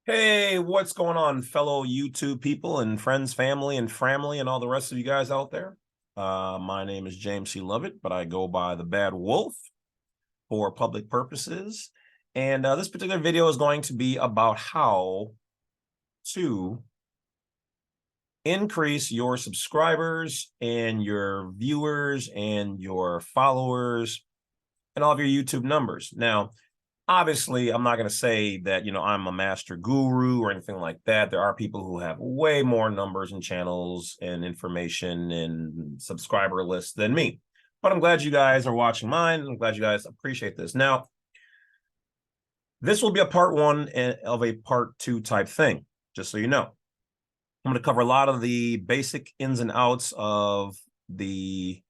Hey, what's going on, fellow YouTube people and friends, family, and family, and all the rest of you guys out there? My name is James C. Lovett, but I go by the Badwolf for public purposes. And this particular video is going to be about how to increase your subscribers and your viewers and your followers and all of your YouTube numbers. Now, obviously, I'm not going to say that, I'm a master guru or anything like that. There are people who have way more numbers and channels and information and subscriber lists than me. But I'm glad you guys are watching mine. I'm glad you guys appreciate this. Now, this will be a part one of a part two type thing, just so you know. I'm going to cover a lot of the basic ins and outs of the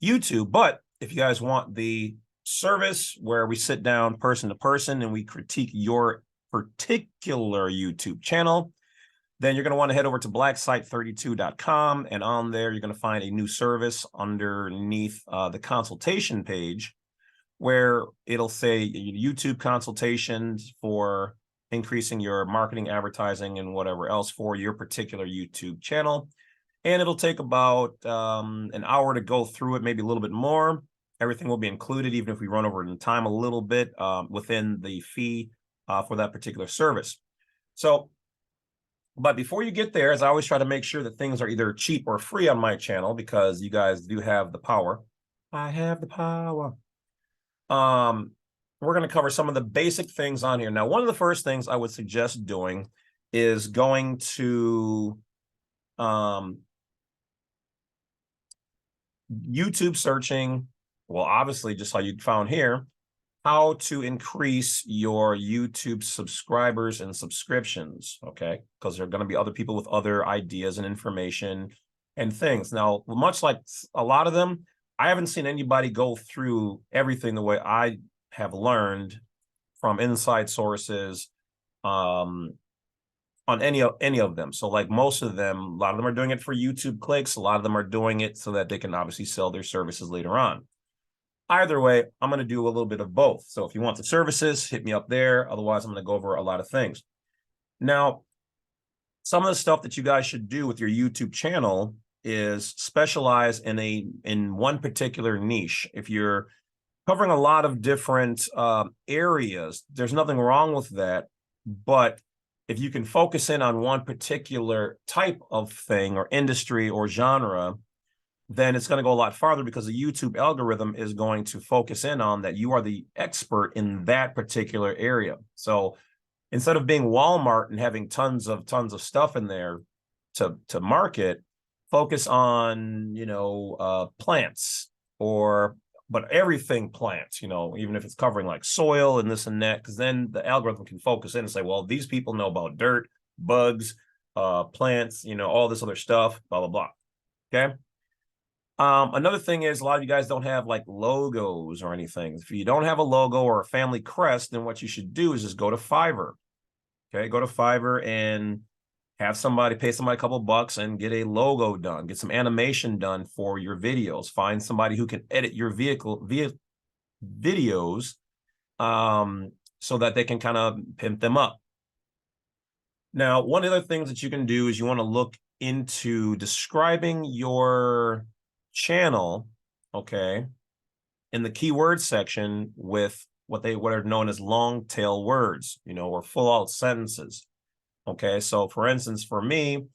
YouTube, but if you guys want the service where we sit down person to person and we critique your particular YouTube channel, then you're going to want to head over to blacksite32.com, and on there you're going to find a new service underneath the consultation page where it'll say YouTube consultations for increasing your marketing, advertising, and whatever else for your particular YouTube channel. And it'll take about an hour to go through it, maybe a little bit more. Everything will be included, even if we run over in time a little bit within the fee for that particular service. So, but before you get there, as I always try to make sure that things are either cheap or free on my channel, because you guys do have the power. I have the power. We're going to cover some of the basic things on here. Now, one of the first things I would suggest doing is going to YouTube searching, well, obviously just how you found here, how to increase your YouTube subscribers and subscriptions, okay? Because there are going to be other people with other ideas and information and things. Now, much like a lot of them, I haven't seen anybody go through everything the way I have learned from inside sources on any of them. So like most of them, a lot of them are doing it for YouTube clicks. A lot of them are doing it so that they can obviously sell their services later on. Either way, I'm going to do a little bit of both. So if you want the services, hit me up there. Otherwise, I'm going to go over a lot of things. Now, some of the stuff that you guys should do with your YouTube channel is specialize in one particular niche. If you're covering a lot of different areas, there's nothing wrong with that. But if you can focus in on one particular type of thing or industry or genre, then it's going to go a lot farther, because the YouTube algorithm is going to focus in on that you are the expert in that particular area. So instead of being Walmart and having tons of stuff in there to market, focus on, plants, but everything plants, even if it's covering like soil and this and that, because then the algorithm can focus in and say, well, these people know about dirt, bugs, plants, all this other stuff, blah, blah, blah. Okay. Another thing is, a lot of you guys don't have like logos or anything. If you don't have a logo or a family crest, then what you should do is just go to Fiverr. Okay, go to Fiverr and have somebody pay somebody a couple bucks and get a logo done, get some animation done for your videos. Find somebody who can edit your videos so that they can kind of pimp them up. Now, one of the things that you can do is you want to look into describing your channel, okay, in the keyword section with what are known as long tail words, or full out sentences. Okay, so for instance, for me,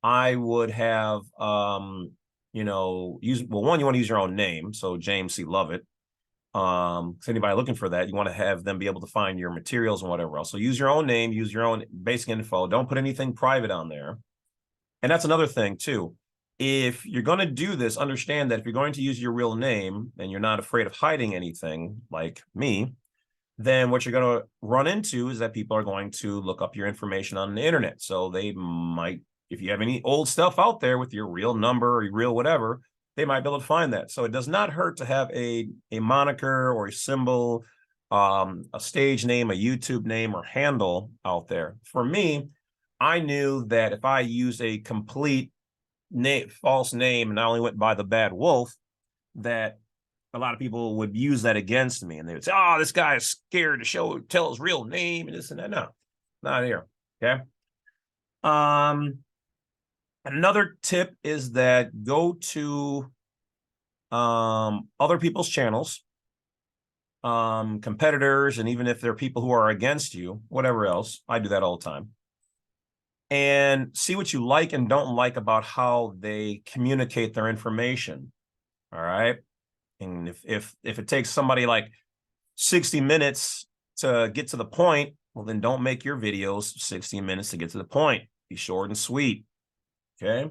I would have one, you want to use your own name, so James C. Lovett. So anybody looking for that, you want to have them be able to find your materials and whatever else. So use your own name, use your own basic info. Don't put anything private on there. And that's another thing too. If you're going to do this, understand that if you're going to use your real name and you're not afraid of hiding anything like me, then what you're going to run into is that people are going to look up your information on the internet. So they might, if you have any old stuff out there with your real number or your real whatever, they might be able to find that. So it does not hurt to have a moniker or a symbol, a stage name, a YouTube name or handle out there. For me, I knew that if I used a complete false name and I only went by the Badwolf, that a lot of people would use that against me, and they would say, "Oh, this guy is scared to tell his real name and this and that." No, not here. Okay. Another tip is that go to other people's channels, competitors, and even if they're people who are against you, whatever else, I do that all the time, and see what you like and don't like about how they communicate their information. All right. And if it takes somebody like 60 minutes to get to the point, well, then don't make your videos 60 minutes to get to the point. Be short and sweet. Okay.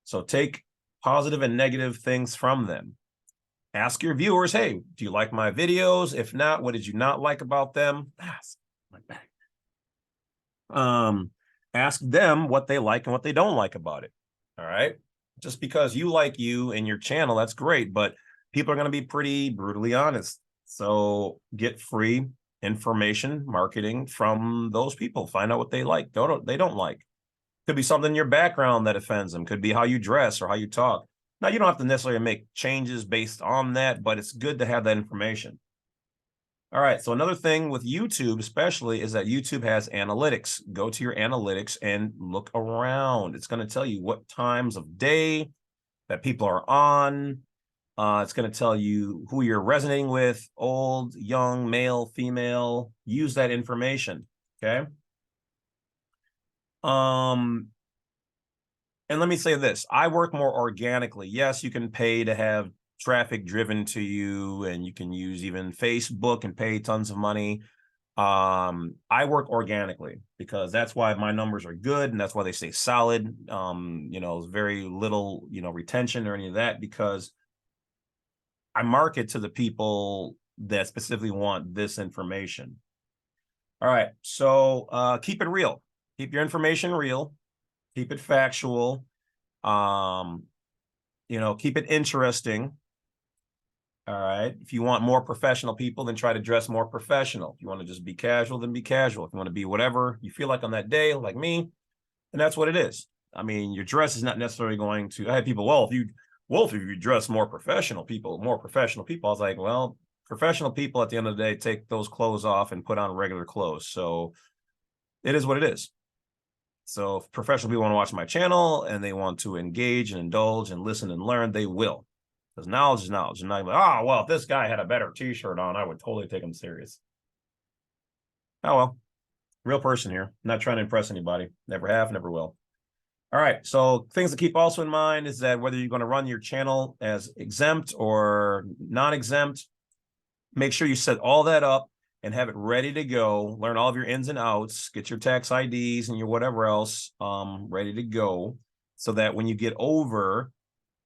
So take positive and negative things from them. Ask your viewers, hey, do you like my videos? If not, what did you not like about them? My back. Ask them what they like and what they don't like about it. All right. Just because you like you and your channel, that's great, but people are going to be pretty brutally honest. So get free information marketing from those people. Find out what they like, they don't like. Could be something in your background that offends them. Could be how you dress or how you talk. Now, you don't have to necessarily make changes based on that, but it's good to have that information. All right, so another thing with YouTube especially is that YouTube has analytics. Go to your analytics and look around. It's going to tell you what times of day that people are on. It's going to tell you who you're resonating with, old, young, male, female. Use that information, okay? And let me say this, I work more organically. Yes, you can pay to have traffic driven to you, and you can use even Facebook and pay tons of money. I work organically because that's why my numbers are good, and that's why they stay solid. You know, very little, you know, retention or any of that, because I market to the people that specifically want this information. All right, so keep it real. Keep your information real. Keep it factual. You know, keep it interesting. All right. If you want more professional people, then try to dress more professional. If you want to just be casual, then be casual. If you want to be whatever you feel like on that day, like me, then that's what it is. I mean, your dress is not necessarily going to. I had people, well, if you dress more professional people. I was like, well, professional people at the end of the day take those clothes off and put on regular clothes. So it is what it is. So if professional people want to watch my channel and they want to engage and indulge and listen and learn, they will. Because knowledge is knowledge. And not like, oh, well, if this guy had a better t-shirt on, I would totally take him serious. Oh, well, real person here. Not trying to impress anybody. Never have, never will. All right. So things to keep also in mind is that whether you're going to run your channel as exempt or non-exempt, make sure you set all that up and have it ready to go. Learn all of your ins and outs, get your tax IDs and your whatever else ready to go, so that when you get over,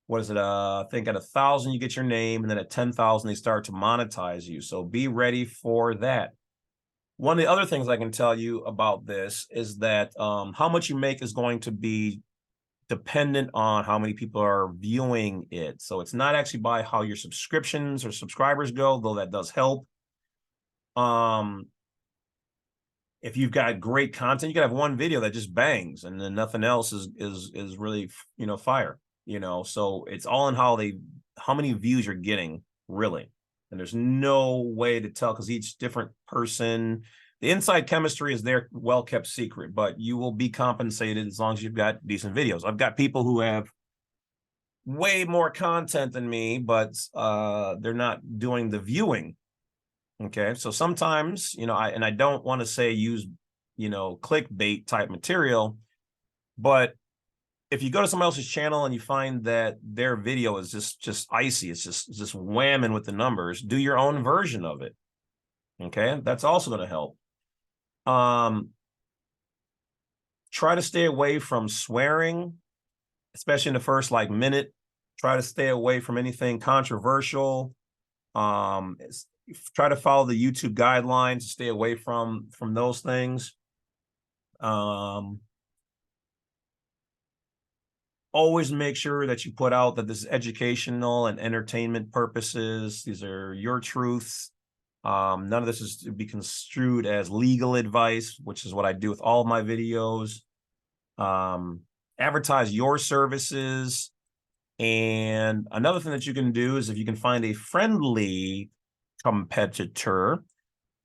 what is it? I think at 1,000 you get your name, and then at 10,000 they start to monetize you. So be ready for that. One of the other things I can tell you about this is that how much you make is going to be dependent on how many people are viewing it. So it's not actually by how your subscriptions or subscribers go, though that does help. If you've got great content, you can have one video that just bangs, and then nothing else is really, you know, fire, you know. So it's all in how many views you're getting, really. And there's no way to tell, because each different person, the inside chemistry is their well-kept secret, but you will be compensated as long as you've got decent videos. I've got people who have way more content than me, but they're not doing the viewing. Okay, so sometimes, you know, I don't want to say use, you know, clickbait type material, but if you go to somebody else's channel and you find that their video is just icy, it's just whamming with the numbers, do your own version of it. Okay, that's also going to help. Try to stay away from swearing, especially in the first like minute. Try to stay away from anything controversial. Try to follow the YouTube guidelines, stay away from those things. Always make sure that you put out that this is educational and entertainment purposes. These are your truths. None of this is to be construed as legal advice, which is what I do with all of my videos. Advertise your services. And another thing that you can do is, if you can find a friendly competitor,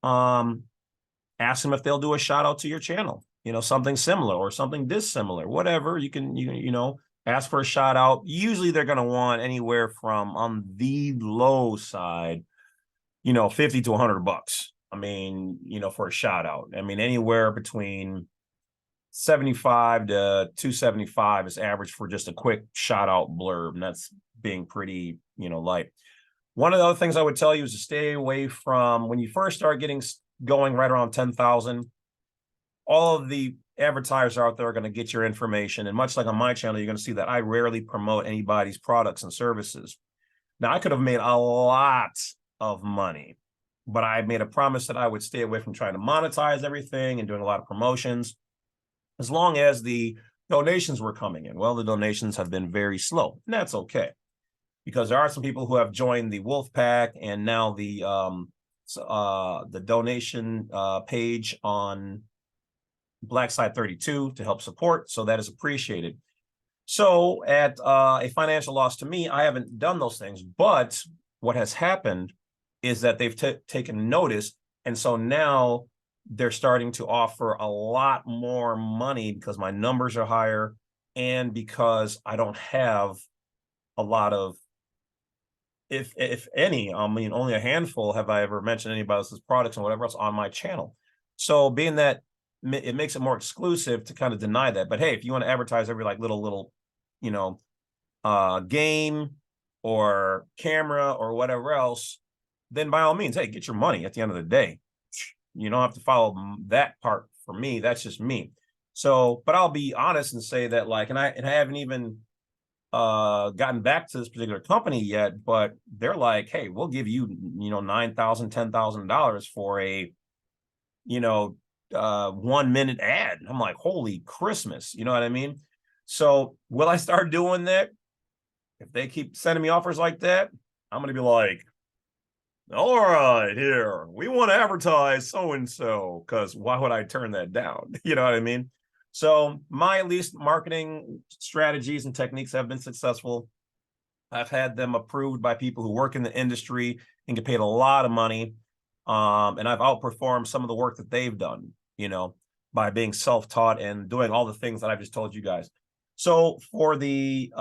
ask them if they'll do a shout out to your channel. you know, something similar or something dissimilar, whatever. You can, you know, ask for a shout out. Usually they're going to want anywhere from, on the low side, you know, 50 to $100. I mean, you know, for a shout out. I mean, anywhere between 75 to 275 is average for just a quick shout out blurb. And that's being pretty, you know, light. One of the other things I would tell you is to stay away from, when you first start getting going right around 10,000, all of the advertisers out there are going to get your information. And much like on my channel, you're going to see that I rarely promote anybody's products and services. Now, I could have made a lot of money, but I made a promise that I would stay away from trying to monetize everything and doing a lot of promotions, as long as the donations were coming in. Well, the donations have been very slow, and that's okay, because there are some people who have joined the Wolf Pack, and now the donation page on Black Site 32 to help support. So that is appreciated. So at a financial loss to me, I haven't done those things. But what has happened is that they've taken notice. And so now they're starting to offer a lot more money because my numbers are higher and because I don't have a lot of, if any, I mean, only a handful have I ever mentioned anybody else's products and whatever else on my channel. So being that it makes it more exclusive to kind of deny that. But hey, if you want to advertise every like little, you know, game or camera or whatever else, then by all means, hey, get your money at the end of the day. You don't have to follow that part for me. That's just me. So, but I'll be honest and say that, like, and I haven't even gotten back to this particular company yet, but they're like, hey, we'll give you, you know, $9,000, $10,000 for a, you know, 1 minute ad. I'm like, holy Christmas, you know what I mean? So will I start doing that? If they keep sending me offers like that, I'm gonna be like, all right, here, we want to advertise so-and-so, because why would I turn that down? You know what I mean? So my at least marketing strategies and techniques have been successful. I've had them approved by people who work in the industry and get paid a lot of money. And I've outperformed some of the work that they've done, you know, by being self-taught and doing all the things that I've just told you guys. So for the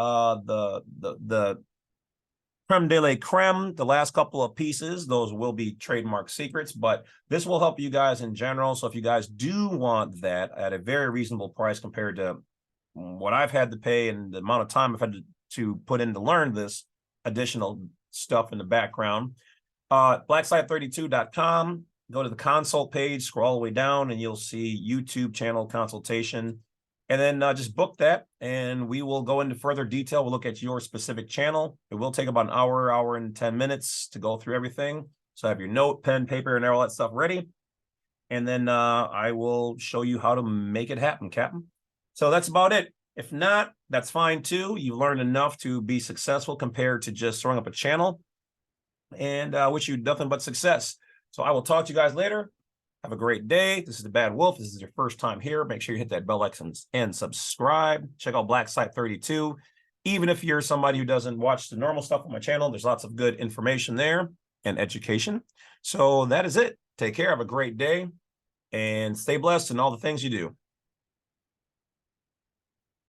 creme de la creme, the last couple of pieces, those will be trademark secrets, but this will help you guys in general. So if you guys do want that at a very reasonable price compared to what I've had to pay and the amount of time I've had to put in to learn this additional stuff in the background, blacksite32.com, go to the consult page, scroll all the way down, and you'll see YouTube channel consultation. And then just book that, and we will go into further detail. We'll look at your specific channel. It will take about an hour and 10 minutes to go through everything. So have your note, pen, paper, and all that stuff ready. And then I will show you how to make it happen, Captain. So that's about it. If not, that's fine too. You learned enough to be successful compared to just throwing up a channel. And I wish you nothing but success. So I will talk to you guys later. Have a great day. This is the Badwolf. This is your first time here. Make sure you hit that bell icon and subscribe. Check out Black Site 32. Even if you're somebody who doesn't watch the normal stuff on my channel, there's lots of good information there and education. So that is it. Take care. Have a great day and stay blessed in all the things you do.